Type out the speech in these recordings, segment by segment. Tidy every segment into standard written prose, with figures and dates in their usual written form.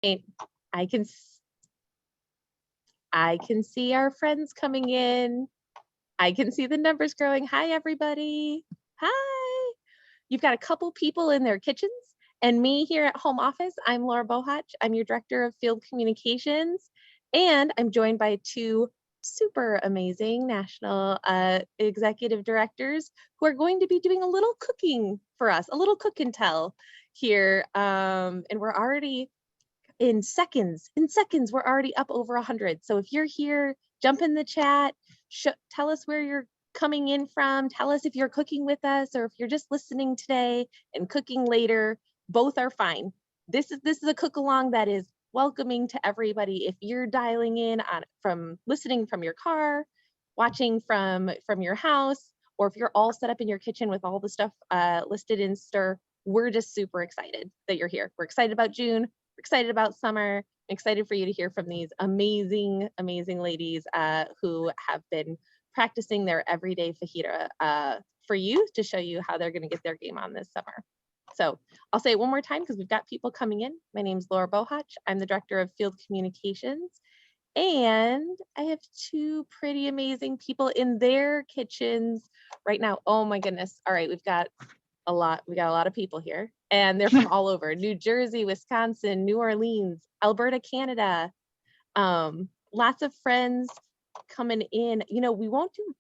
And I can see our friends coming in. I can see the numbers growing. Hi, everybody. Hi. You've got a couple people in their kitchens and me here at home office. I'm Laura Bohach. I'm your Director of Field Communications, and I'm joined by two super amazing national executive directors who are going to be doing a little cooking for us, a little cook and tell here. And we're already in seconds, we're already up over 100. So if you're here, jump in the chat, tell us where you're coming in from, tell us if you're cooking with us or if you're just listening today and cooking later. Both are fine. This is a cook along that is welcoming to everybody. If you're dialing in on from listening from your car, watching from your house, or if you're all set up in your kitchen with all the stuff listed in Stir, we're just super excited that you're here. We're excited about June. We're excited about summer. I'm excited for you to hear from these amazing, amazing ladies who have been practicing their everyday fajita for you to show you how they're going to get their game on this summer. So I'll say it one more time because we've got people coming in. My name's Laura Bohach. I'm the Director of Field Communications. And I have two pretty amazing people in their kitchens right now. Oh my goodness. All right, we got a lot of people here, and they're from all over: New Jersey, Wisconsin, New Orleans, Alberta, Canada. Lots of friends coming in. You know, we won't do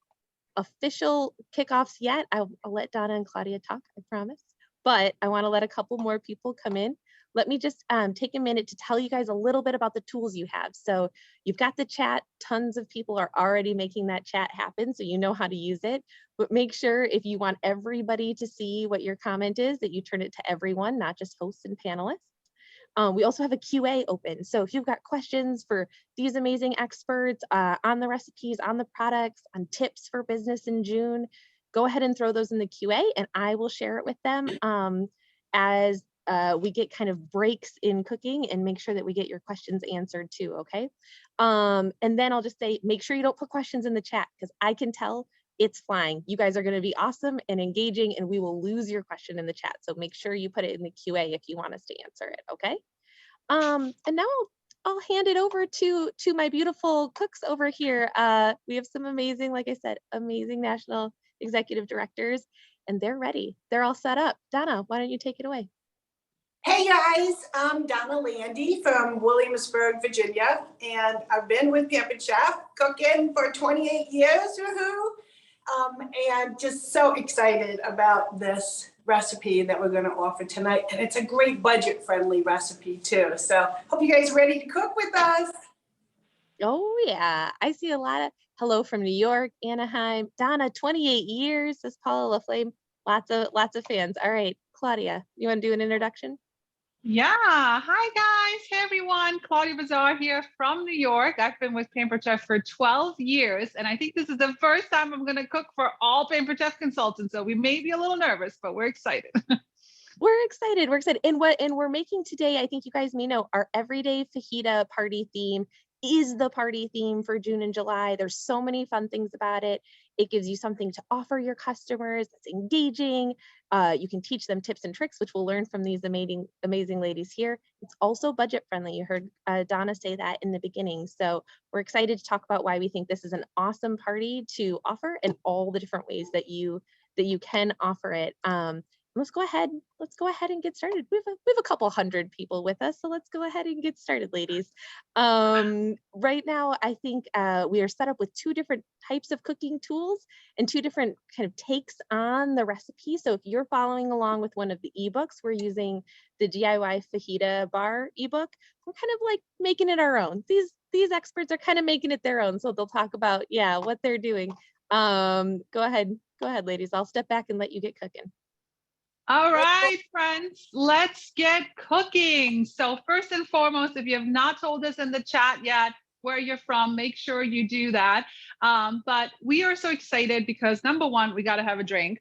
official kickoffs yet. I'll let Donna and Claudia talk, I promise. But I want to let a couple more people come in. Let me just take a minute to tell you guys a little bit about the tools you have. So you've got the chat. Tons of people are already making that chat happen, so you know how to use it. But make sure if you want everybody to see what your comment is, that you turn it to everyone, not just hosts and panelists. We also have a QA open. So if you've got questions for these amazing experts on the recipes, on the products, on tips for business in June, go ahead and throw those in the QA and I will share it with them as we get kind of breaks in cooking and make sure that we get your questions answered too, okay? And then I'll just say, make sure you don't put questions in the chat because I can tell it's flying. You guys are going to be awesome and engaging and we will lose your question in the chat. So make sure you put it in the QA if you want us to answer it, okay? And now I'll hand it over to my beautiful cooks over here. We have some amazing, like I said, amazing national executive directors, and they're ready. They're all set up. Donna, why don't you take it away? Hey guys, I'm Donna Landy from Williamsburg, Virginia, and I've been with Pampered Chef cooking for 28 years, woohoo! And just so excited about this recipe that we're going to offer tonight. And it's a great budget-friendly recipe too. So hope you guys are ready to cook with us. Oh yeah, I see a lot of hello from New York, Anaheim. Donna, 28 years, says Paula LaFlame. Lots of fans. All right, Claudia, you want to do an introduction? Yeah. Hi, guys. Hey, everyone. Claudia Bazaar here from New York. I've been with Pampered Chef for 12 years, and I think this is the first time I'm going to cook for all Pampered Chef consultants. So we may be a little nervous, but we're excited. We're excited. We're excited. And we're making today, I think you guys may know, our Everyday Fajita party theme is the party theme for June and July. There's so many fun things about it. It gives you something to offer your customers that's engaging. You can teach them tips and tricks, which we'll learn from these amazing ladies here. It's also budget friendly. You heard Donna say that in the beginning. So we're excited to talk about why we think this is an awesome party to offer and all the different ways that you can offer it. Let's go ahead and get started. We have a couple hundred people with us, so let's go ahead and get started, ladies. Right now, I think we are set up with two different types of cooking tools and two different kind of takes on the recipe. So if you're following along with one of the ebooks, we're using the DIY Fajita Bar ebook. We're kind of like making it our own. These experts are kind of making it their own, so they'll talk about what they're doing. Go ahead, ladies. I'll step back and let you get cooking. All right, friends, let's get cooking. So first and foremost, if you have not told us in the chat yet where you're from, make sure you do that. But we are so excited because number one, we got to have a drink.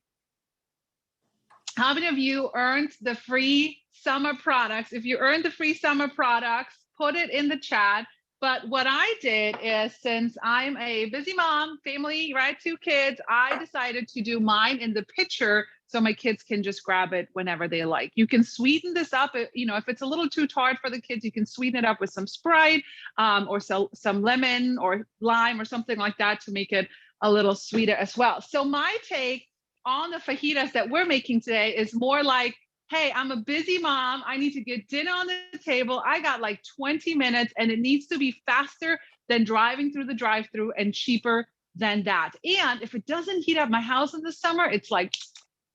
How many of you earned the free summer products? If you earned the free summer products, put it in the chat. But what I did is, since I'm a busy mom, family, right, 2 kids, I decided to do mine in the pitcher so my kids can just grab it whenever they like. You can sweeten this up. If it's a little too tart for the kids, you can sweeten it up with some Sprite or some lemon or lime or something like that to make it a little sweeter as well. So my take on the fajitas that we're making today is more like, hey, I'm a busy mom. I need to get dinner on the table. I got like 20 minutes and it needs to be faster than driving through the drive-through and cheaper than that. And if it doesn't heat up my house in the summer, it's like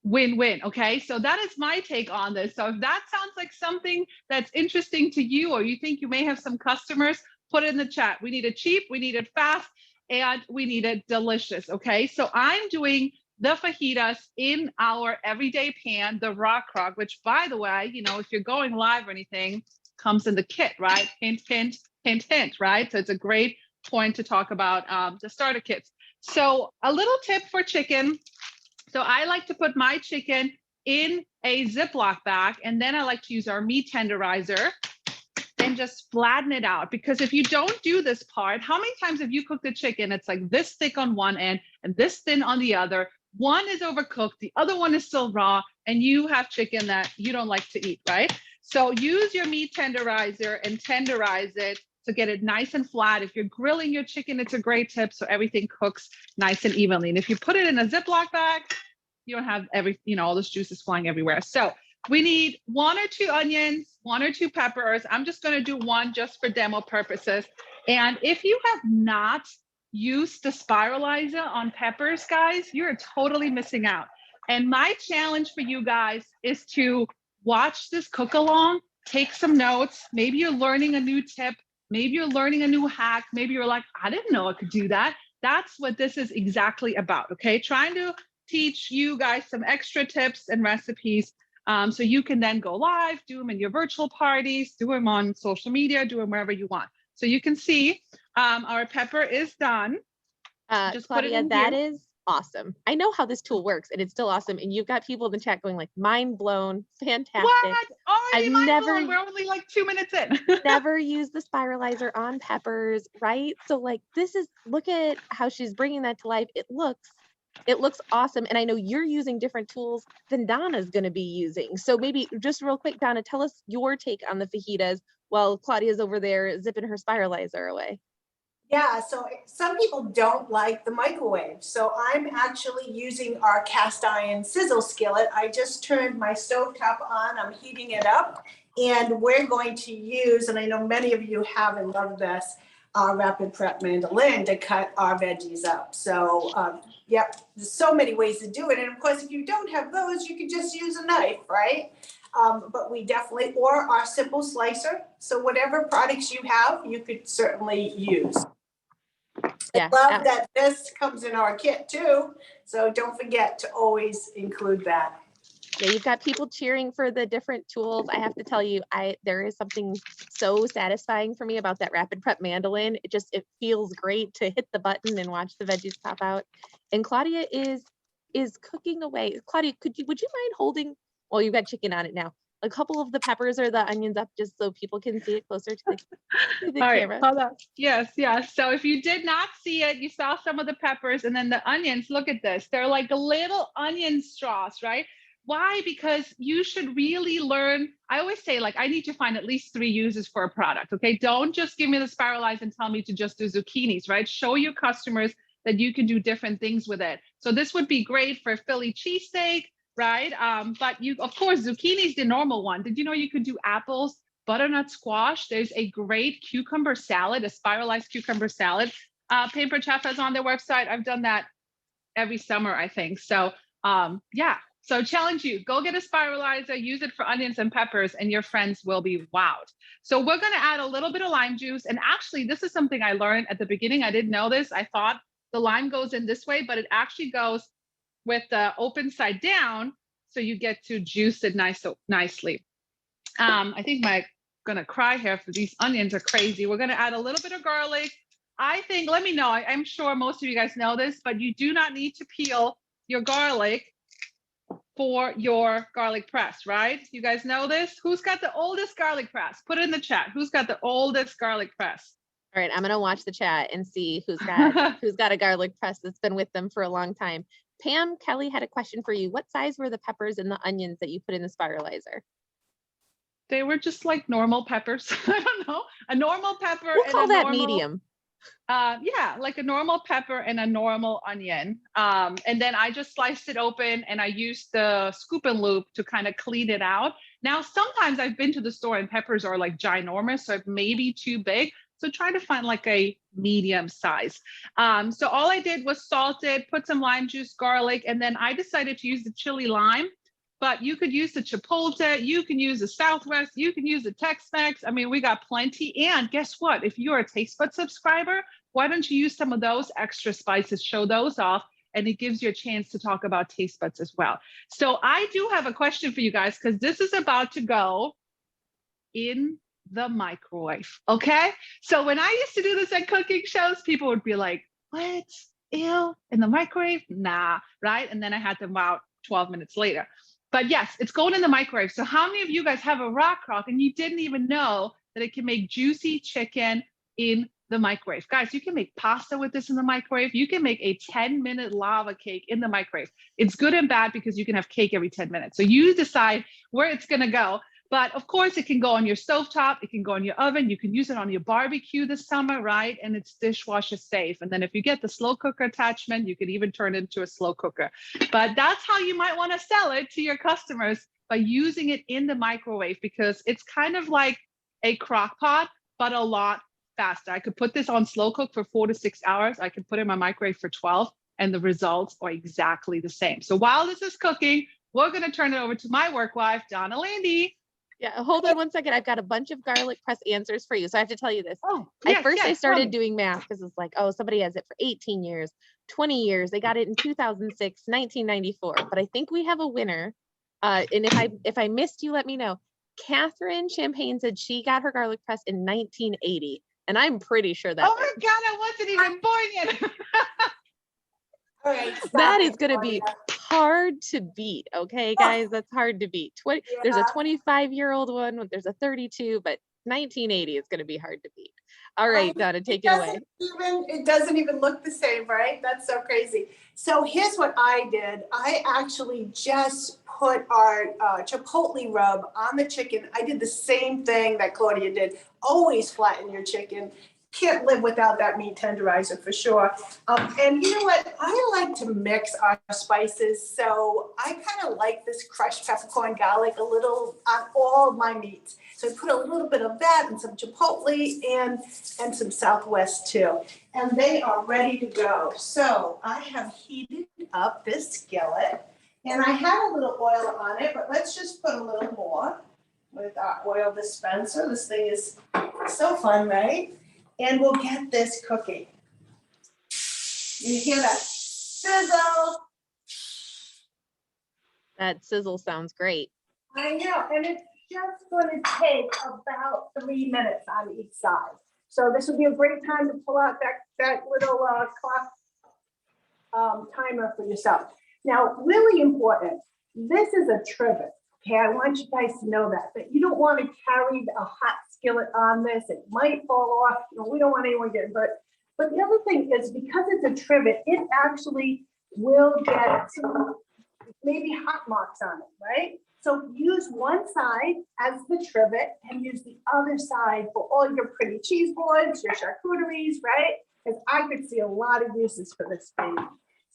win-win. Okay. So that is my take on this. So if that sounds like something that's interesting to you, or you think you may have some customers, put it in the chat. We need it cheap, we need it fast, and we need it delicious. Okay. So I'm doing the fajitas in our everyday pan, the rock crock, which by the way, if you're going live or anything, comes in the kit, right? Hint, hint, hint, hint, right? So it's a great point to talk about the starter kits. So a little tip for chicken. So I like to put my chicken in a Ziploc bag, and then I like to use our meat tenderizer and just flatten it out. Because if you don't do this part, how many times have you cooked the chicken? It's like this thick on one end and this thin on the other. One is overcooked, the other one is still raw, and you have chicken that you don't like to eat, right? So use your meat tenderizer and tenderize it to get it nice and flat. If you're grilling your chicken, it's a great tip so everything cooks nice and evenly. And if you put it in a Ziploc bag, you don't have all those juices flying everywhere. So we need 1 or 2 onions, 1 or 2 peppers. I'm just going to do 1 just for demo purposes. And if you have not used the spiralizer on peppers, guys, you're totally missing out. And my challenge for you guys is to watch this cook along, take some notes. Maybe you're learning a new tip. Maybe you're learning a new hack. Maybe you're like, I didn't know I could do that. That's what this is exactly about, okay? Trying to teach you guys some extra tips and recipes so you can then go live, do them in your virtual parties, do them on social media, do them wherever you want. So you can see our pepper is done. Just Claudia, that is awesome. I know how this tool works and it's still awesome. And you've got people in the chat going like, mind blown, fantastic. What? Already mind blown. We're only like 2 minutes in. Never used the spiralizer on peppers, right? So like look at how she's bringing that to life. It looks awesome. And I know you're using different tools than Donna's going to be using. So maybe just real quick, Donna, tell us your take on the fajitas while Claudia's over there zipping her spiralizer away. Yeah, so some people don't like the microwave. So I'm actually using our cast iron sizzle skillet. I just turned my stovetop on, I'm heating it up, and we're going to use, and I know many of you have and love this, our rapid prep mandolin to cut our veggies up. So yep, there's so many ways to do it. And of course, if you don't have those, you can just use a knife, right? But we definitely, or our simple slicer. So whatever products you have, you could certainly use. Yeah, I love that this comes in our kit too. So don't forget to always include that. Yeah, you've got people cheering for the different tools. I have to tell you, there is something so satisfying for me about that rapid prep mandolin. It feels great to hit the button and watch the veggies pop out. And Claudia is cooking away. Claudia, would you mind holding, well, you've got chicken on it now, a couple of the peppers or the onions up just so people can see it closer to the All camera? Right, hold on. Yes. So if you did not see it, you saw some of the peppers and then the onions. Look at this. They're like little onion straws, right? Why? Because you should really learn. I always say, like, I need to find at least 3 uses for a product. Okay. Don't just give me the spiralize and tell me to just do zucchinis, right? Show your customers that you can do different things with it. So this would be great for Philly cheesesteak, right? But of course, zucchini is the normal one. Did you know you could do apples, butternut squash? There's a great cucumber salad, a spiralized cucumber salad. Paper Chef has on their website. I've done that every summer, I think. So yeah. So challenge you, go get a spiralizer, use it for onions and peppers, and your friends will be wowed. So we're going to add a little bit of lime juice. And actually, this is something I learned at the beginning. I didn't know this. I thought the lime goes in this way, but it actually goes with the open side down. So you get to juice it nicely. I think I'm going to cry here for these onions are crazy. We're going to add a little bit of garlic. I think, let me know. I'm sure most of you guys know this, but you do not need to peel your garlic for your garlic press, right? You guys know this? Who's got the oldest garlic press? Put it in the chat. Who's got the oldest garlic press? All right, I'm gonna watch the chat and see who's got a garlic press that's been with them for a long time. Pam Kelly had a question for you. What size were the peppers and the onions that you put in the spiralizer? They were just like normal peppers. I don't know, a normal pepper We'll and call a that normal, medium. yeah, like a normal pepper and a normal onion. And then I just sliced it open and I used the scoop and loop to kind of clean it out. Now, sometimes I've been to the store and peppers are like ginormous, so maybe too big. So try to find like a medium size. So all I did was salt it, put some lime juice, garlic, and then I decided to use the chili lime. But you could use the Chipotle, you can use the Southwest, you can use the Tex-Mex. I mean, we got plenty. And guess what? If you're a Taste Bud subscriber, why don't you use some of those extra spices, show those off, and it gives you a chance to talk about taste buds as well. So I do have a question for you guys, because this is about to go in the microwave, okay? So when I used to do this at cooking shows, people would be like, what? Ew, in the microwave? Nah, right? And then I had them out 12 minutes later. But yes, it's going in the microwave. So how many of you guys have a rock crock and you didn't even know that it can make juicy chicken in the microwave? Guys, you can make pasta with this in the microwave. You can make a 10-minute lava cake in the microwave. It's good and bad because you can have cake every 10 minutes. So you decide where it's going to go. But of course, it can go on your stovetop. It can go in your oven. You can use it on your barbecue this summer, right? And it's dishwasher safe. And then if you get the slow cooker attachment, you can even turn it into a slow cooker. But that's how you might want to sell it to your customers, by using it in the microwave, because it's kind of like a crock pot, but a lot faster. I could put this on slow cook for 4 to 6 hours. I could put it in my microwave for 12, and the results are exactly the same. So while this is cooking, we're going to turn it over to my work wife, Donna Landy. Yeah, hold on one second. I've got a bunch of garlic press answers for you. So I have to tell you this. Oh, At first I started doing math because it's like, oh, somebody has it for 18 years, 20 years. They got it in 2006, 1994. But I think we have a winner. And if I missed you, let me know. Catherine Champagne said she got her garlic press in 1980. And I'm pretty sure that. Oh my God, I wasn't even born yet. All right, that is going to be hard to beat. Okay, guys, that's hard to beat. There's a 25-year-old one, there's a 32, but 1980 is going to be hard to beat. All right, Donna, take it away. It doesn't even look the same, right? That's so crazy. So here's what I did. I actually just put our chipotle rub on the chicken. I did the same thing that Claudia did. Always flatten your chicken. Can't live without that meat tenderizer for sure. And you know what? I like to mix our spices. So I kind of like this crushed peppercorn garlic a little on all my meats. So I put a little bit of that and some chipotle and some Southwest too. And they are ready to go. So I have heated up this skillet and I have a little oil on it, but let's just put a little more with our oil dispenser. This thing is so fun, right? And we'll get this cooking. You hear that sizzle? That sizzle sounds great. I know, and it's just going to take about 3 minutes on each side. So this would be a great time to pull out that little clock timer for yourself. Now, really important, this is a trivet. Okay, I want you guys to know that you don't want to carry a hot skillet on this. It might fall off. You know, we don't want anyone getting hurt. But the other thing is, because it's a trivet, it actually will get some maybe hot marks on it, right? So use one side as the trivet and use the other side for all your pretty cheese boards, your charcuteries, right? Because I could see a lot of uses for this thing.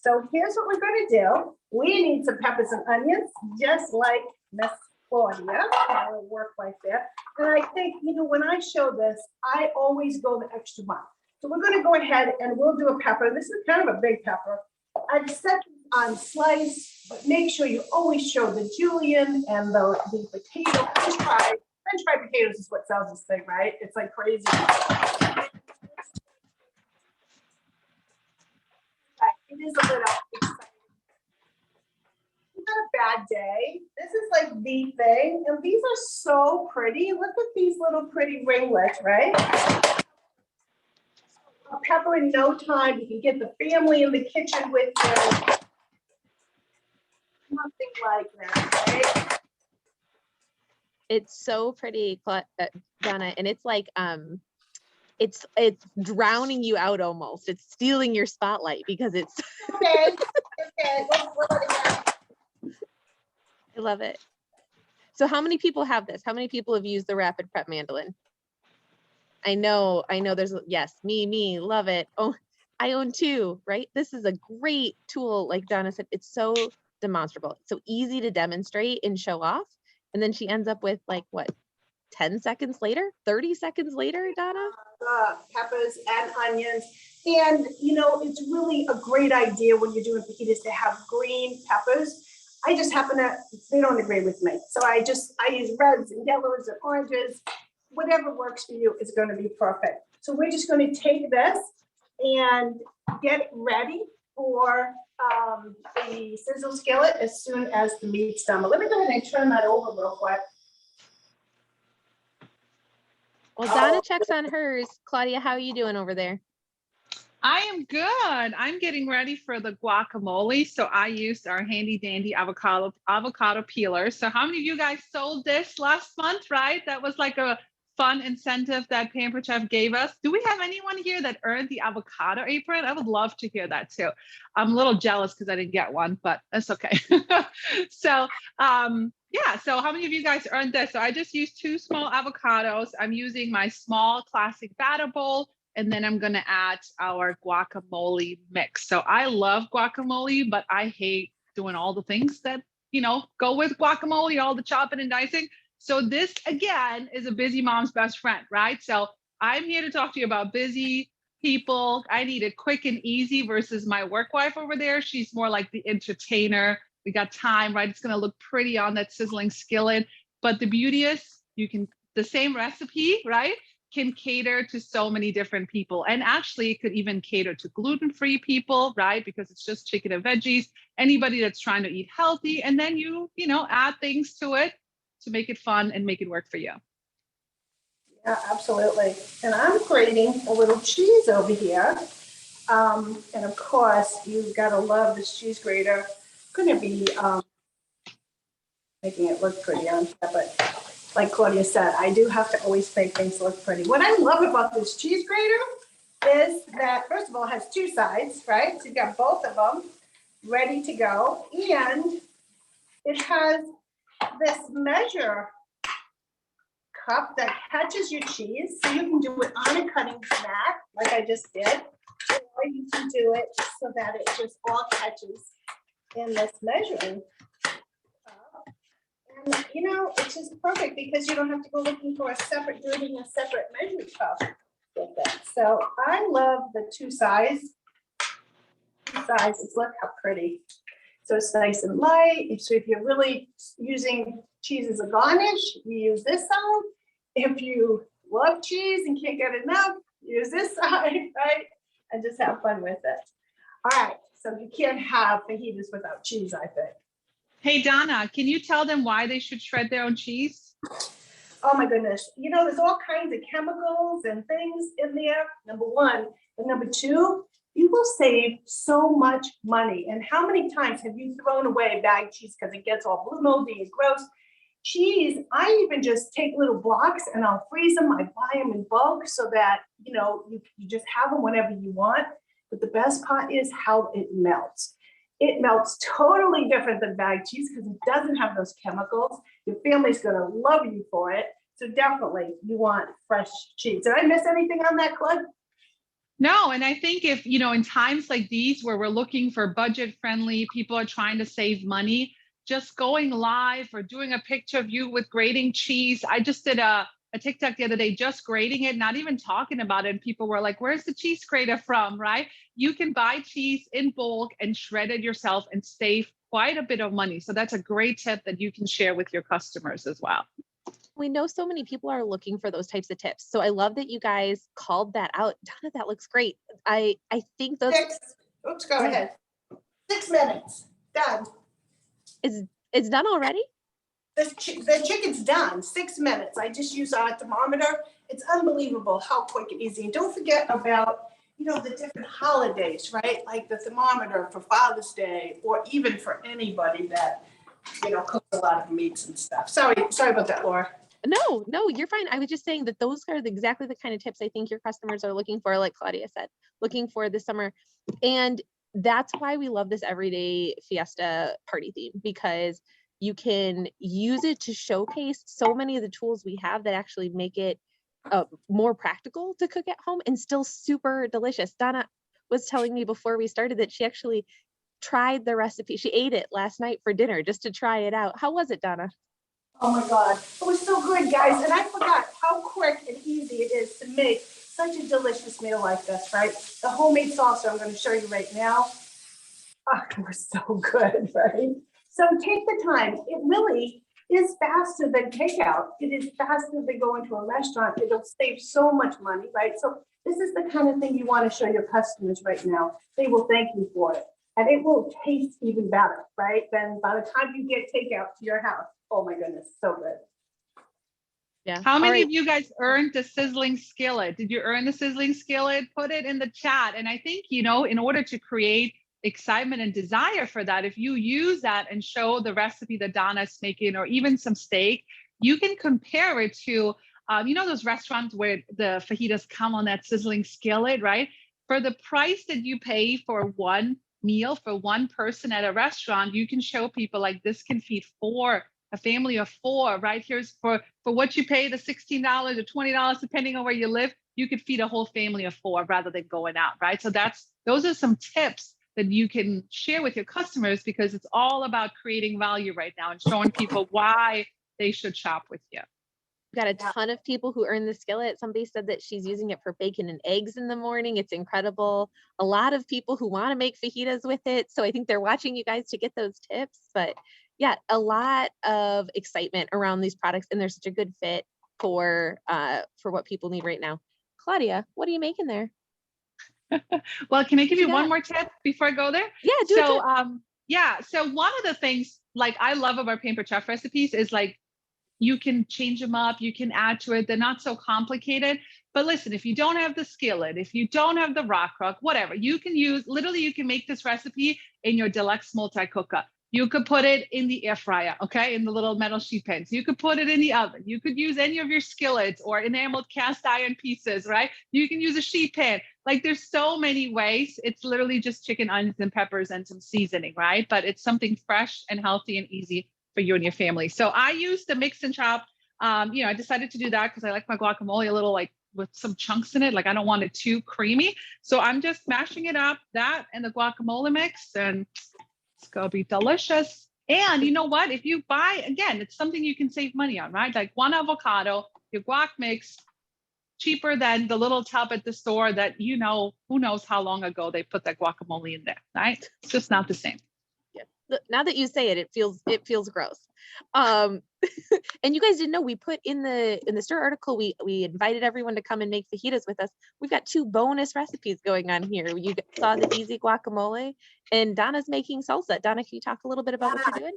So here's what we're going to do. We need some peppers and onions, just like Miss Claudia, our work wife there. And I think, you know, when I show this, I always go the extra mile. So we're going to go ahead and we'll do a pepper. This is kind of a big pepper. I've set it on slice, but make sure you always show the julienne and the potato. French fried potatoes is what sells this thing, right? It's like crazy. It is a little exciting. It's not a bad day. This is like the thing. And these are so pretty. Look at these little pretty ringlets, right? A pepper in no time. You can get the family in the kitchen with you. Nothing like that, right? It's so pretty, Donna, and it's like it's drowning you out almost. It's stealing your spotlight because it's Okay. Okay, we'll let it go. I love it. So how many people have this? How many people have used the Rapid Prep mandolin? I know there's, yes, me, love it. Oh, I own two, right? This is a great tool. Like Donna said, it's so demonstrable. It's so easy to demonstrate and show off. And then she ends up with like, what, 10 seconds later, 30 seconds later, Donna? Peppers and onions. And, you know, it's really a great idea when you're doing fajitas to have green peppers. I just happen to, they don't agree with me. So I use reds and yellows and oranges. Whatever works for you is going to be perfect. So we're just going to take this and get it ready for the sizzle skillet as soon as the meat's done. But let me go ahead and turn that over real quick. Well, Donna checks on hers. Claudia, how are you doing over there? I am good. I'm getting ready for the guacamole. So I used our handy dandy avocado peeler. So how many of you guys sold this last month, right? That was like a fun incentive that Pampered Chef gave us. Do we have anyone here that earned the avocado apron? I would love to hear that too. I'm a little jealous because I didn't get one, but that's okay. So yeah, so how many of you guys earned this? So I just used 2 small avocados. I'm using my small classic batter bowl. And then I'm going to add our guacamole mix. So I love guacamole, but I hate doing all the things that, you know, go with guacamole, all the chopping and dicing. So this, again, is a busy mom's best friend, right? So I'm here to talk to you about busy people. I need it quick and easy versus my work wife over there. She's more like the entertainer. We got time, right? It's going to look pretty on that sizzling skillet. But the beauty is you can, the same recipe, right? Can cater to so many different people. And actually it could even cater to gluten-free people, right? Because it's just chicken and veggies, anybody that's trying to eat healthy. And then you know, add things to it to make it fun and make it work for you. Yeah, absolutely. And I'm grating a little cheese over here. And of course, you've got to love this cheese grater. Going to be making it look pretty on top, but like Claudia said, I do have to always make things look pretty. What I love about this cheese grater is that, first of all, it has 2 sides, right? So you've got both of them ready to go. And it has this measure cup that catches your cheese. So you can do it on a cutting mat, like I just did. Or you can do it so that it just all catches in this measuring. And, you know, it's just perfect because you don't have to go looking for a separate measuring cup with it. So I love the 2 sizes. Look how pretty. So it's nice and light. So if you're really using cheese as a garnish, you use this side. If you love cheese and can't get enough, use this side, right? And just have fun with it. All right. So you can't have fajitas without cheese, I think. Hey, Donna, can you tell them why they should shred their own cheese? Oh my goodness. You know, there's all kinds of chemicals and things in there, number 1. And number 2, you will save so much money. And how many times have you thrown away bagged cheese because it gets all blue moldy and gross? Cheese, I even just take little blocks and I'll freeze them. I buy them in bulk so that, you know, you just have them whenever you want. But the best part is how it melts. It melts totally different than bagged cheese because it doesn't have those chemicals. Your family's going to love you for it. So definitely you want fresh cheese. Did I miss anything on that, Claude? No, and I think if, you know, in times like these where we're looking for budget friendly, people are trying to save money, just going live or doing a picture of you with grating cheese. I just did a TikTok the other day, just grating it, not even talking about it. And people were like, where's the cheese grater from, right? You can buy cheese in bulk and shred it yourself and save quite a bit of money. So that's a great tip that you can share with your customers as well. We know so many people are looking for those types of tips. So I love that you guys called that out. Donna, that looks great. I think those. Go ahead. 6 minutes, done. It's done already? The chicken's done, 6 minutes. I just use our thermometer. It's unbelievable how quick and easy. And don't forget about, you know, the different holidays, right? Like the thermometer for Father's Day, or even for anybody that, you know, cooks a lot of meats and stuff. Sorry about that, Laura. No, you're fine. I was just saying that those are exactly the kind of tips I think your customers are looking for, like Claudia said, looking for this summer. And that's why we love this Everyday Fiesta party theme, because you can use it to showcase so many of the tools we have that actually make it more practical to cook at home and still super delicious. Donna was telling me before we started that she actually tried the recipe. She ate it last night for dinner just to try it out. How was it, Donna? Oh my God, it was so good, guys. And I forgot how quick and easy it is to make such a delicious meal like this, right? The homemade salsa I'm going to show you right now. Oh, it was so good, right? So take the time. It really is faster than takeout. It is faster than going to a restaurant. It'll save so much money, right? So this is the kind of thing you want to show your customers right now. They will thank you for it. And it will taste even better, right? Then by the time you get takeout to your house, oh my goodness, so good. Yeah. How many of you guys earned the sizzling skillet? Did you earn the sizzling skillet? Put it in the chat. And I think, you know, in order to create excitement and desire for that, if you use that and show the recipe that Donna's making, or even some steak, you can compare it to, you know, those restaurants where the fajitas come on that sizzling skillet, right? For the price that you pay for one meal for one person at a restaurant, you can show people like this can feed a family of 4, right? Here's for what you pay, the $16 or $20, depending on where you live, you could feed a whole family of 4 rather than going out, right? So those are some tips that you can share with your customers, because it's all about creating value right now and showing people why they should shop with you. We've got a ton of people who earn the skillet. Somebody said that she's using it for bacon and eggs in the morning. It's incredible. A lot of people who want to make fajitas with it. So I think they're watching you guys to get those tips. But yeah, a lot of excitement around these products, and they're such a good fit for what people need right now. Claudia, what are you making there? Well, can I give you one more tip before I go there? Yeah, do it. Yeah. So one of the things like I love about Pampered Chef recipes is like you can change them up, you can add to it. They're not so complicated. But listen, if you don't have the skillet, if you don't have the rock crock, whatever, you can use, literally you can make this recipe in your deluxe multi-cooker. You could put it in the air fryer, okay, in the little metal sheet pans. You could put it in the oven. You could use any of your skillets or enameled cast iron pieces, right? You can use a sheet pan. Like there's so many ways. It's literally just chicken, onions, and peppers and some seasoning, right? But it's something fresh and healthy and easy for you and your family. So I use the mix and chop. You know, I decided to do that because I like my guacamole a little like with some chunks in it. Like I don't want it too creamy. So I'm just mashing it up, that and the guacamole mix, and it's gonna be delicious. And you know what? If you buy, again, it's something you can save money on, right? Like one avocado, your guac mix, cheaper than the little tub at the store that, you know, who knows how long ago they put that guacamole in there, right? It's just not the same. Yeah. Now that you say it, it feels gross. And you guys didn't know, we put in the Stir article, we invited everyone to come and make fajitas with us. We've got 2 bonus recipes going on here. You saw the easy guacamole, and Donna's making salsa. Donna, can you talk a little bit about what you're doing?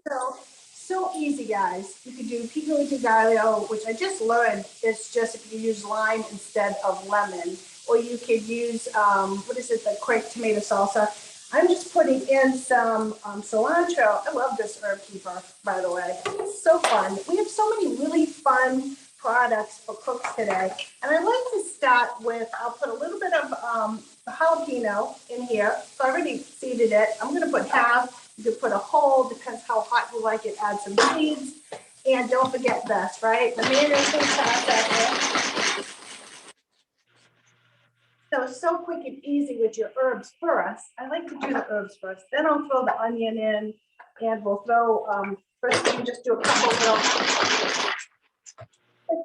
So easy, guys. You could do pico de gallo, which I just learned is just if you use lime instead of lemon, or you could use the quick tomato salsa. I'm just putting in some cilantro. I love this herb keeper, by the way. It's so fun. We have so many really fun products for cooks today. And I like to start with, I'll put a little bit of jalapeno in here. So I already seeded it. I'm going to put half. You can put a whole, depends how hot you like it. Add some seeds. And don't forget this, right? The mayonnaise and sauce. So it's so quick and easy with your herbs first. I like to do the herbs first. Then I'll throw the onion in, and we'll throw, first we can just do a couple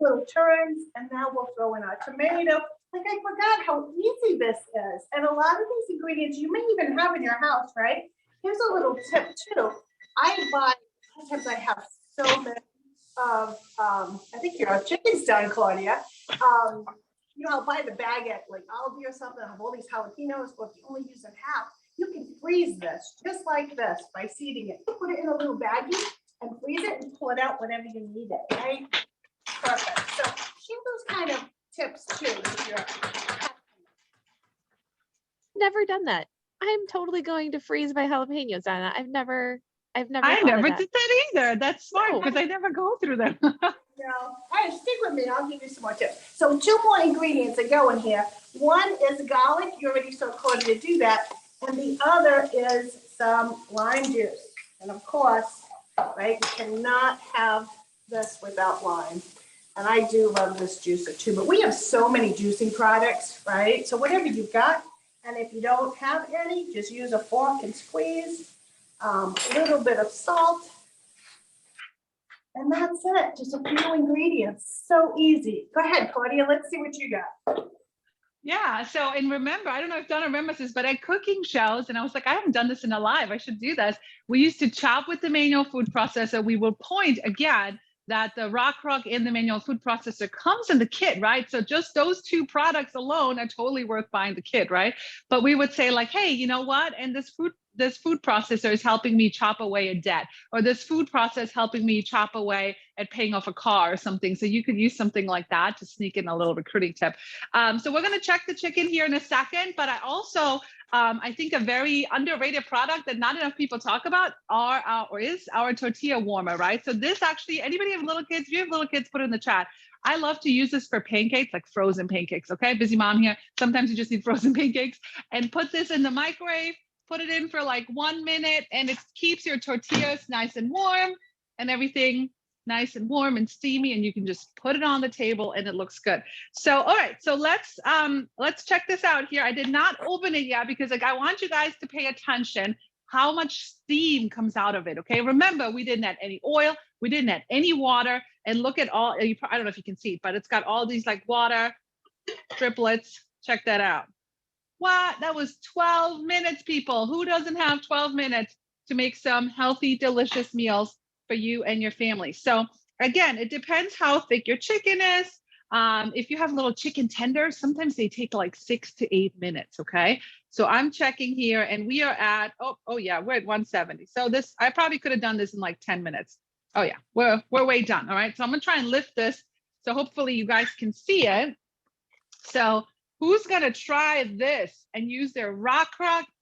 little turns, and now we'll throw in our tomato. Like I forgot how easy this is. And a lot of these ingredients you may even have in your house, right? Here's a little tip too. Sometimes I have so many of, I think your chicken's done, Claudia. You know, I'll buy the bag at like Aldi or something, I have all these jalapenos, but if you only use them half, you can freeze this just like this by seeding it. Put it in a little baggie and freeze it and pull it out whenever you need it, right? Perfect. So share those kind of tips too with your Never done that. I'm totally going to freeze my jalapenos, Donna. I've never I never did that either. That's smart because I never go through them. No. All right, stick with me. I'll give you some more tips. So 2 more ingredients that go in here. One is garlic. You already saw Claudia do that. And the other is some lime juice. And of course, right, you cannot have this without lime. And I do love this juicer too, but we have so many juicing products, right? So whatever you've got, and if you don't have any, just use a fork and squeeze, a little bit of salt, and that's it, just a few ingredients, so easy. Go ahead, Claudia, let's see what you got. Yeah. So, and remember, I don't know if Donna remembers this, but at cooking shows, and I was like, I haven't done this in a live. I should do this. We used to chop with the manual food processor. We will point again that the rock in the manual food processor comes in the kit, right? So just those two products alone are totally worth buying the kit, right? But we would say like, hey, you know what? And this food processor is helping me chop away a debt, or this food process helping me chop away at paying off a car or something. So you could use something like that to sneak in a little recruiting tip. So we're going to check the chicken here in a second, but I also, I think a very underrated product that not enough people talk about is our tortilla warmer, right? So this actually, anybody have little kids? If you have little kids, put it in the chat. I love to use this for pancakes, like frozen pancakes, okay? Busy mom here. Sometimes you just need frozen pancakes, and put this in the microwave, put it in for like 1 minute, and it keeps your tortillas nice and warm and everything nice and warm and steamy, and you can just put it on the table and it looks good. So, all right, so let's check this out here. I did not open it yet because like I want you guys to pay attention how much steam comes out of it, okay? Remember, we didn't add any oil, we didn't add any water, and look at all, I don't know if you can see, but it's got all these like water driplets. Check that out. What? That was 12 minutes, people. Who doesn't have 12 minutes to make some healthy, delicious meals for you and your family? So again, it depends how thick your chicken is. If you have little chicken tenders, sometimes they take like 6 to 8 minutes, okay? So I'm checking here and we are at, oh yeah, we're at 170. So this, I probably could have done this in like 10 minutes. Oh yeah, we're way done, all right? So I'm gonna try and lift this so hopefully you guys can see it. So who's gonna try this and use their rock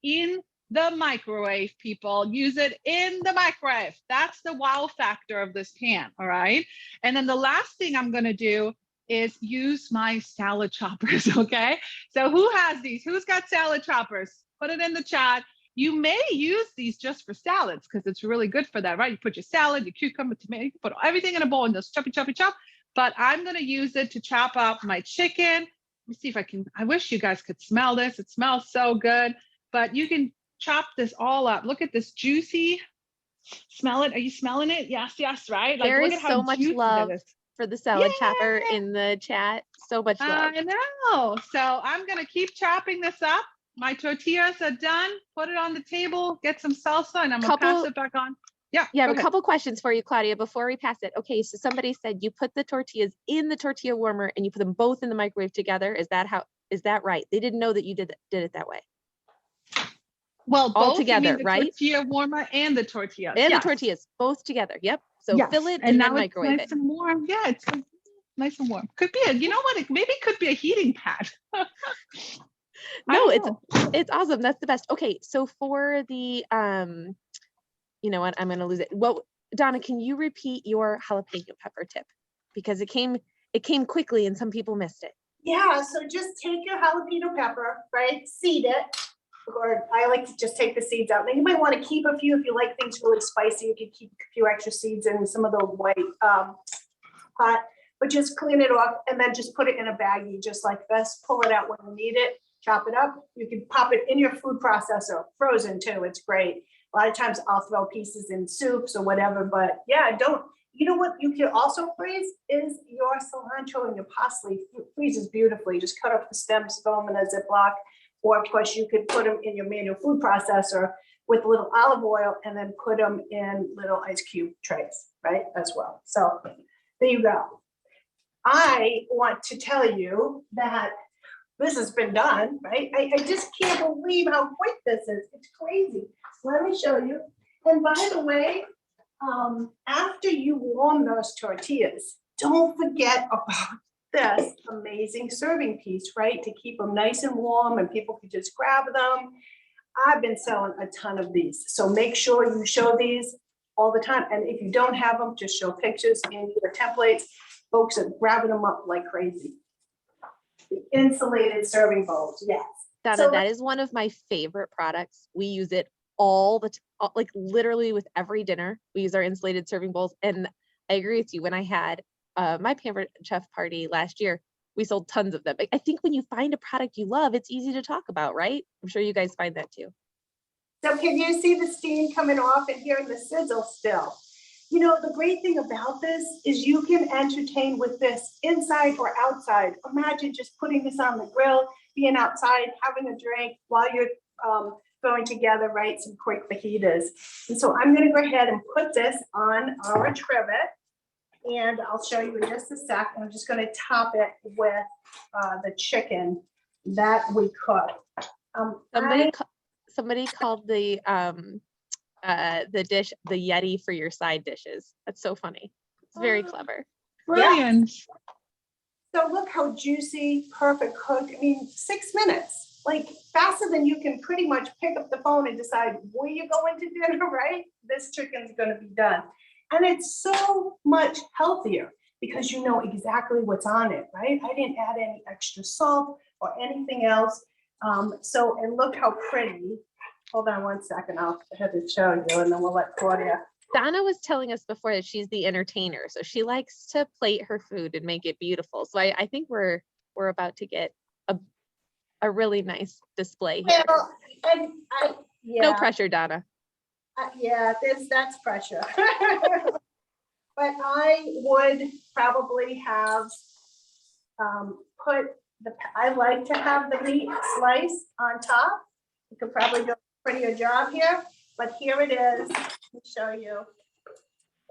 in the microwave, people? Use it in the microwave. That's the wow factor of this pan, all right? And then the last thing I'm gonna do is use my salad choppers, okay? So who has these? Who's got salad choppers? Put it in the chat. You may use these just for salads because it's really good for that, right? You put your salad, your cucumber, tomato, you put everything in a bowl and just chop. But I'm gonna use it to chop up my chicken. Let me see if I can, I wish you guys could smell this. It smells so good, but you can chop this all up. Look at this juicy, smell it. Are you smelling it? Yes, right? Like, There look is at how so much juicy love that is. for the salad chopper Yeah. in the chat. So much love. I know. So I'm going to keep chopping this up. My tortillas are done. Put it on the table, get some salsa, and I'm going to pass it back on. Yeah, I have a couple questions for you, Claudia, before we pass it. Okay, so somebody said you put the tortillas in the tortilla warmer and you put them both in the microwave together. Is that right? They didn't know that you did it that way. Well, all both together, the right? Tortilla warmer and the tortillas. And yes. The tortillas, both together. Yep. So yes. fill it and then microwave nice and warm. Yeah, it's nice and warm. Could be you know what? Maybe it could be a heating pad. No, it's awesome. That's the best. Okay, so for the you know what? I'm gonna lose it. Well, Donna, can you repeat your jalapeno pepper tip? Because it came quickly and some people missed it. Yeah, so just take your jalapeno pepper, right? Seed it, or I like to just take the seeds out. Now you might want to keep a few if you like things really spicy. You could keep a few extra seeds in some of the white pot, but just clean it off and then just put it in a baggie just like this. Pull it out when you need it. Chop it up. You can pop it in your food processor, frozen too. It's great. A lot of times I'll throw pieces in soups or whatever, but yeah, you know what you can also freeze is your cilantro and your parsley. Freezes beautifully. Just cut off the stems, throw them in a Ziploc, or of course you could put them in your manual food processor with a little olive oil and then put them in little ice cube trays, right, as well. So there you go. I want to tell you that this has been done, right? I just can't believe how quick this is. It's crazy. Let me show you. And by the way, after you warm those tortillas, don't forget about this amazing serving piece, right? To keep them nice and warm and people can just grab them. I've been selling a ton of these. So make sure you show these all the time. And if you don't have them, just show pictures in your templates. Folks are grabbing them up like crazy. The insulated serving bowls, yes. Donna, So that is one of my favorite products. We use it all the time, like literally with every dinner. We use our insulated serving bowls. And I agree with you. When I had my Pampered Chef party last year, we sold tons of them. I think when you find a product you love, it's easy to talk about, right? I'm sure you guys find that too. So can you see the steam coming off and hearing the sizzle still? You know, the great thing about this is you can entertain with this inside or outside. Imagine just putting this on the grill, being outside, having a drink while you're going together, right? Some quick fajitas. And so I'm gonna go ahead and put this on our trivet, and I'll show you in just a sec. I'm just gonna top it with the chicken that we cooked. Somebody called the dish the Yeti for your side dishes. That's so funny. It's very clever. Brilliant. So look how juicy, perfect cooked. I mean, 6 minutes, like faster than you can pretty much pick up the phone and decide where you're going to dinner, right? This chicken's gonna be done. And it's so much healthier because you know exactly what's on it, right? I didn't add any extra salt or anything else. And look how pretty. Hold on one second, I'll have to show you and then we'll let Claudia. Donna was telling us before that she's the entertainer, so she likes to plate her food and make it beautiful. So I think we're about to get a really nice display here. Well, and yeah. No pressure, Donna. Yeah, that's pressure. But I would probably have I like to have the meat sliced on top. You could probably do a prettier job here, but here it is. Let me show you.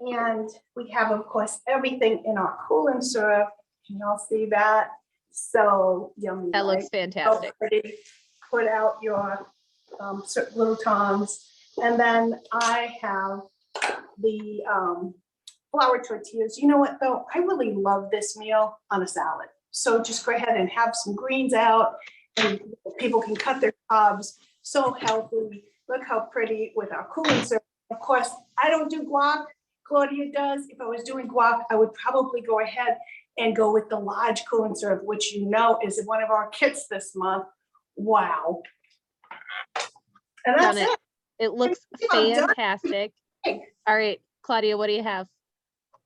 And we have, of course, everything in our cool and serve. Can y'all see that? So yummy. That looks fantastic. So pretty. Put out your little tongs. And then I have the flour tortillas. You know what though? I really love this meal on a salad. So just go ahead and have some greens out and people can cut their cobs. So healthy. Look how pretty with our cool and serve. Of course, I don't do guac. Claudia does. If I was doing guac, I would probably go ahead and go with the large cool and serve, which you know is one of our kits this month. Wow. And that's it. It looks fantastic. All right, Claudia, what do you have?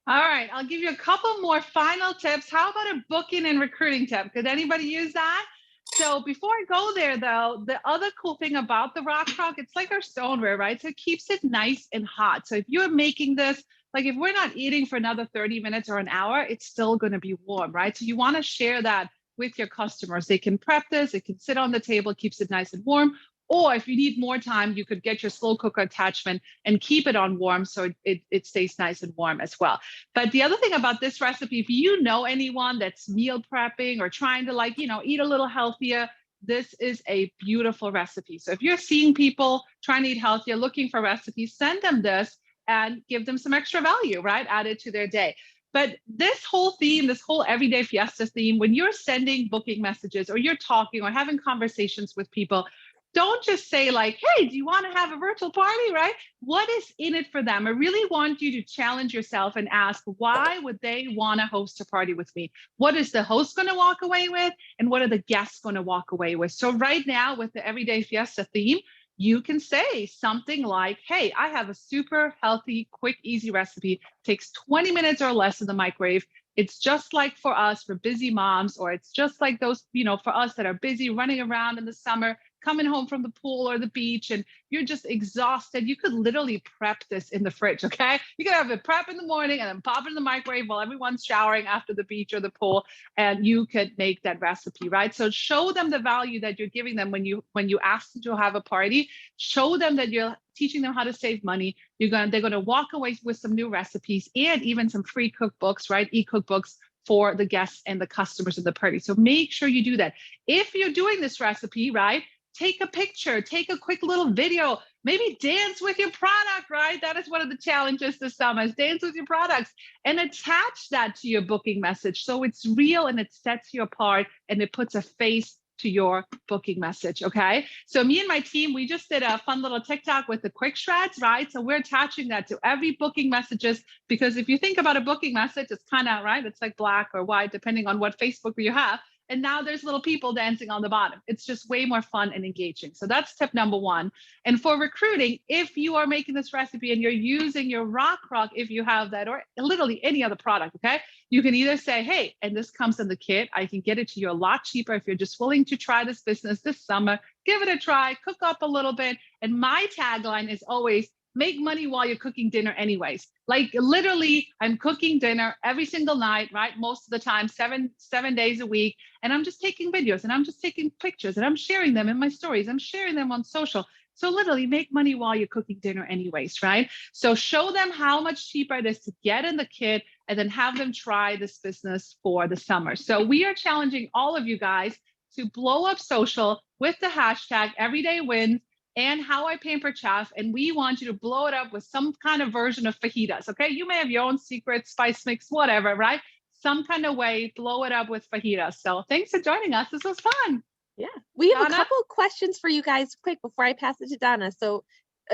All right, I'll give you a couple more final tips. How about a booking and recruiting tip? Could anybody use that? So before I go there though, the other cool thing about the rock crock, it's like our stoneware, right? So it keeps it nice and hot. So if you're making this, like if we're not eating for another 30 minutes or an hour, it's still gonna be warm, right? So you wanna share that with your customers. They can prep this, it can sit on the table, keeps it nice and warm. Or if you need more time, you could get your slow cooker attachment and keep it on warm so it stays nice and warm as well. But the other thing about this recipe, if you know anyone that's meal prepping or trying to eat a little healthier, this is a beautiful recipe. So if you're seeing people trying to eat healthier, looking for recipes, send them this and give them some extra value, right? Add it to their day. But this whole theme, this whole Everyday Fiesta theme, when you're sending booking messages or you're talking or having conversations with people, don't just say like, hey, do you want to have a virtual party, right? What is in it for them? I really want you to challenge yourself and ask, why would they want to host a party with me? What is the host going to walk away with? And what are the guests going to walk away with? So right now with the Everyday Fiesta theme, you can say something like, hey, I have a super healthy, quick, easy recipe. Takes 20 minutes or less in the microwave. It's just like for us, for busy moms, or it's just like those, for us that are busy running around in the summer, coming home from the pool or the beach, and you're just exhausted. You could literally prep this in the fridge, okay? You could have it prep in the morning and then pop it in the microwave while everyone's showering after the beach or the pool, and you could make that recipe, right? So show them the value that you're giving them when you ask them to have a party. Show them that you're teaching them how to save money. They're gonna walk away with some new recipes and even some free cookbooks, right? E-cookbooks for the guests and the customers of the party. So make sure you do that. If you're doing this recipe, right, take a picture, take a quick little video, maybe dance with your product, right? That is one of the challenges this summer, is dance with your products and attach that to your booking message. So it's real and it sets you apart and it puts a face to your booking message, okay? So me and my team, we just did a fun little TikTok with the quick shreds, right? So we're attaching that to every booking messages, because if you think about a booking message, it's kind of, right? It's like black or white, depending on what Facebook you have. and now there's little people dancing on the bottom. It's just way more fun and engaging. So that's tip number one. And for recruiting, if you are making this recipe and you're using your Rock, if you have that, or literally any other product, okay, you can either say, hey, and this comes in the kit, I can get it to you a lot cheaper if you're just willing to try this business this summer. Give it a try, cook up a little bit. And my tagline is always, make money while you're cooking dinner anyways. Like literally, I'm cooking dinner every single night, right? Most of the time, seven days a week. And I'm just taking videos and I'm just taking pictures and I'm sharing them in my stories. I'm sharing them on social. So literally make money while you're cooking dinner anyways, right? So show them how much cheaper it is to get in the kit and then have them try this business for the summer. So we are challenging all of you guys to blow up social with the hashtag Everyday Wins and How I Pamper Chef. And we want you to blow it up with some kind of version of fajitas, okay? You may have your own secret spice mix, whatever, right? Some kind of way, blow it up with fajitas. So thanks for joining us. This was fun. Yeah, we have Donna? a couple questions for you guys quick before I pass it to Donna. So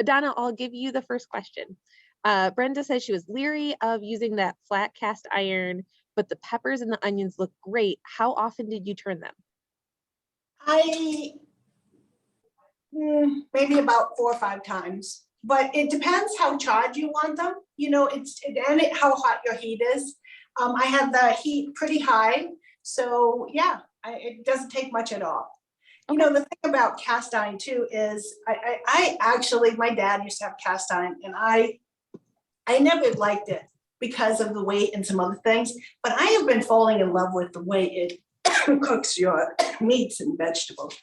Donna, I'll give you the first question. Brenda says she was leery of using that flat cast iron, but the peppers and the onions look great. How often did you turn them? Maybe about 4 or 5 times, but it depends how charged you want them. You know, how hot your heat is. I have the heat pretty high, so yeah, it doesn't take much at all. Okay. You know, the thing about cast iron too is I actually, my dad used to have cast iron, and I never liked it because of the weight and some other things, but I have been falling in love with the way it cooks your meats and vegetables.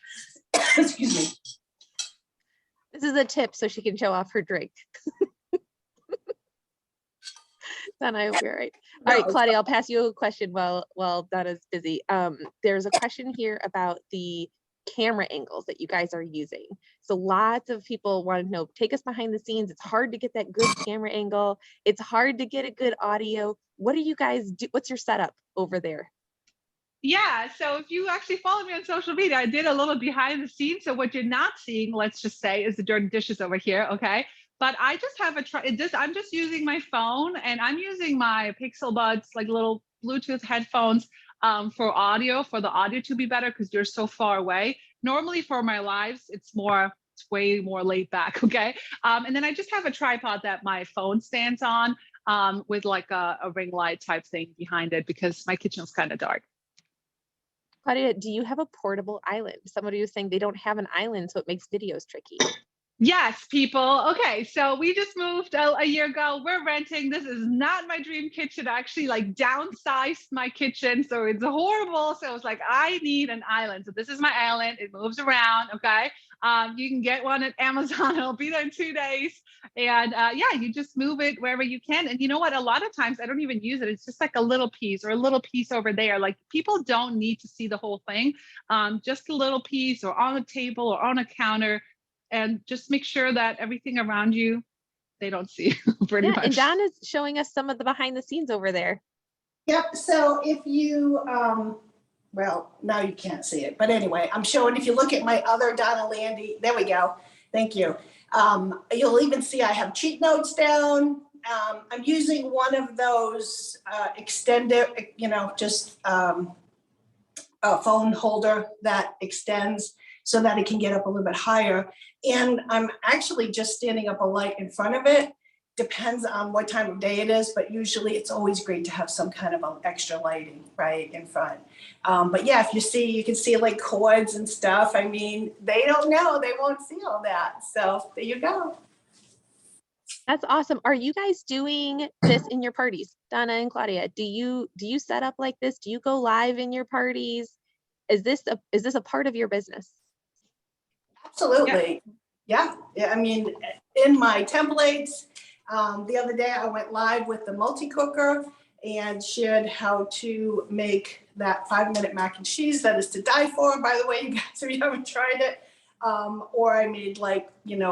Excuse me. This is a tip so she can show off her drink. Donna, I hope you're right. All right, Claudia, I'll pass you a question while Donna's busy. There's a question here about the camera angles that you guys are using. So lots of people want to know, take us behind the scenes. It's hard to get that good camera angle. It's hard to get a good audio. What do you guys do? What's your setup over there? Yeah, so if you actually follow me on social media, I did a little behind the scenes. So what you're not seeing, let's just say, is the dirty dishes over here, okay? But I just have I'm just using my phone, and I'm using my Pixel Buds, like little Bluetooth headphones for the audio to be better because you're so far away. Normally for my lives, it's way more laid back, okay? And then I just have a tripod that my phone stands on with like a ring light type thing behind it because my kitchen is kind of dark. Claudia, do you have a portable island? Somebody was saying they don't have an island, so it makes videos tricky. Yes, people. Okay, so we just moved a year ago. We're renting. This is not my dream kitchen. I actually like downsized my kitchen, so it's horrible. So I was like, I need an island. So this is my island. It moves around. Okay, you can get one at Amazon. It'll be there in 2 days. And yeah, you just move it wherever you can. And you know what? A lot of times I don't even use it. It's just like a little piece or a little piece over there. Like people don't need to see the whole thing. Just a little piece or on a table or on a counter. And just make sure that everything around you, they don't see pretty much. And Donna's showing us some of the behind the scenes over there. Yep, so if you, well, now you can't see it, but anyway, I'm showing, if you look at my other Donna Landy, there we go, thank you. You'll even see I have cheat notes down. I'm using one of those extended, just a phone holder that extends so that it can get up a little bit higher. And I'm actually just standing up a light in front of it. Depends on what time of day it is, but usually it's always great to have some kind of extra lighting right in front. But yeah, if you can see like cords and stuff. I mean, they don't know, they won't see all that. So there you go. That's awesome. Are you guys doing this in your parties, Donna and Claudia? Do you set up like this? Do you go live in your parties? Is this a part of your business? Absolutely. Yeah. I mean, in my templates, the other day I went live with the multi-cooker and shared how to make that 5-minute mac and cheese that is to die for, by the way, you guys, if you haven't tried it. Or I made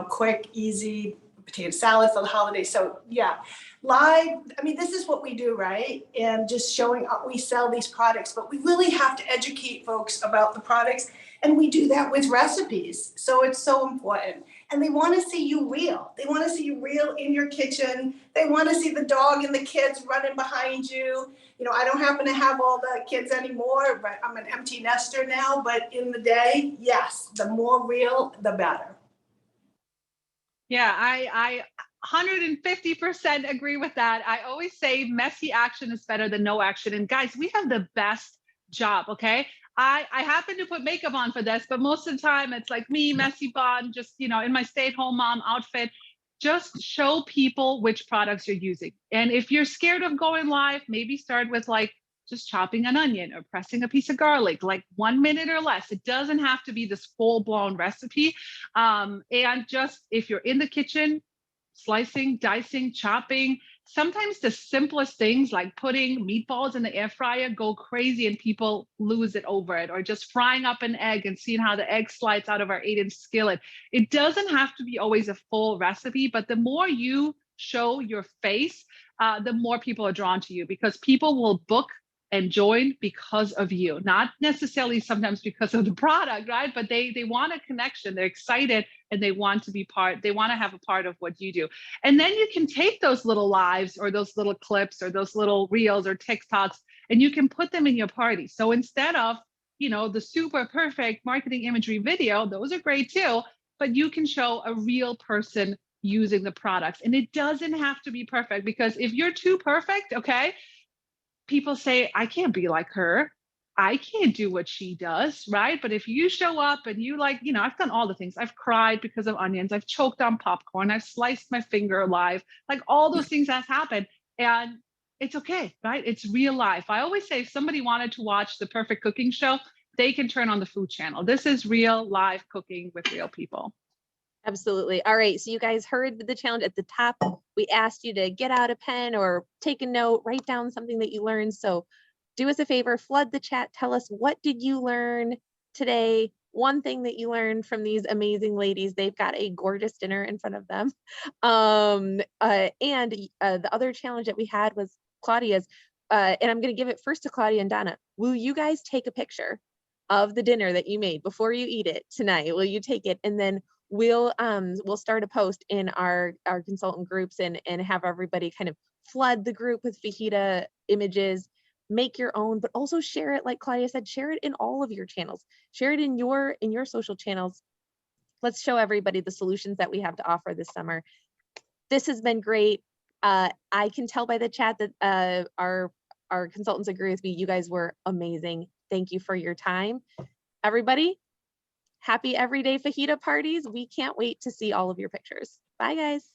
quick, easy potato salad for the holidays. So yeah, live, I mean, this is what we do, right? And just showing up, we sell these products, but we really have to educate folks about the products. And we do that with recipes. So it's so important. And they want to see you real. They want to see you real in your kitchen. They want to see the dog and the kids running behind you. You know, I don't happen to have all the kids anymore, but I'm an empty nester now. But in the day, yes, the more real, the better. Yeah, I 150% agree with that. I always say messy action is better than no action. And guys, we have the best job, okay? I happen to put makeup on for this, but most of the time it's like me, messy bun, just, you know, in my stay-at-home mom outfit. Just show people which products you're using. And if you're scared of going live, maybe start with like just chopping an onion or pressing a piece of garlic, like 1 minute or less. It doesn't have to be this full-blown recipe. And just if you're in the kitchen, slicing, dicing, chopping, sometimes the simplest things like putting meatballs in the air fryer go crazy and people lose it over it, or just frying up an egg and seeing how the egg slides out of our 8-inch skillet. It doesn't have to be always a full recipe, but the more you show your face, the more people are drawn to you, because people will book and join because of you, not necessarily sometimes because of the product, right? But they want a connection, they're excited, and they want to be part, they want to have a part of what you do. And then you can take those little lives or those little clips or those little reels or TikToks, and you can put them in your party. So instead of, you know, the super perfect marketing imagery video, those are great too, but you can show a real person using the products. And it doesn't have to be perfect, because if you're too perfect, okay, people say, I can't be like her. I can't do what she does, right? But if you show up and you like, you know, I've done all the things. I've cried because of onions. I've choked on popcorn. I've sliced my finger alive. Like all those things has happened. And it's okay, right? It's real life. I always say if somebody wanted to watch the perfect cooking show, they can turn on the Food Channel. This is real live cooking with real people. Absolutely. All right. So you guys heard the challenge at the top. We asked you to get out a pen or take a note, write down something that you learned. So do us a favor, flood the chat. Tell us, what did you learn today? One thing that you learned from these amazing ladies. They've got a gorgeous dinner in front of them. The other challenge that we had was Claudia's, and I'm going to give it first to Claudia and Donna. Will you guys take a picture of the dinner that you made before you eat it tonight? Will you take it? And then we'll start a post in our consultant groups and have everybody kind of flood the group with fajita images, make your own, but also share it. Like Claudia said, share it in all of your channels, share it in your social channels. Let's show everybody the solutions that we have to offer this summer. This has been great. I can tell by the chat that our consultants agree with me. You guys were amazing. Thank you for your time, everybody. Happy everyday fajita parties. We can't wait to see all of your pictures. Bye, guys.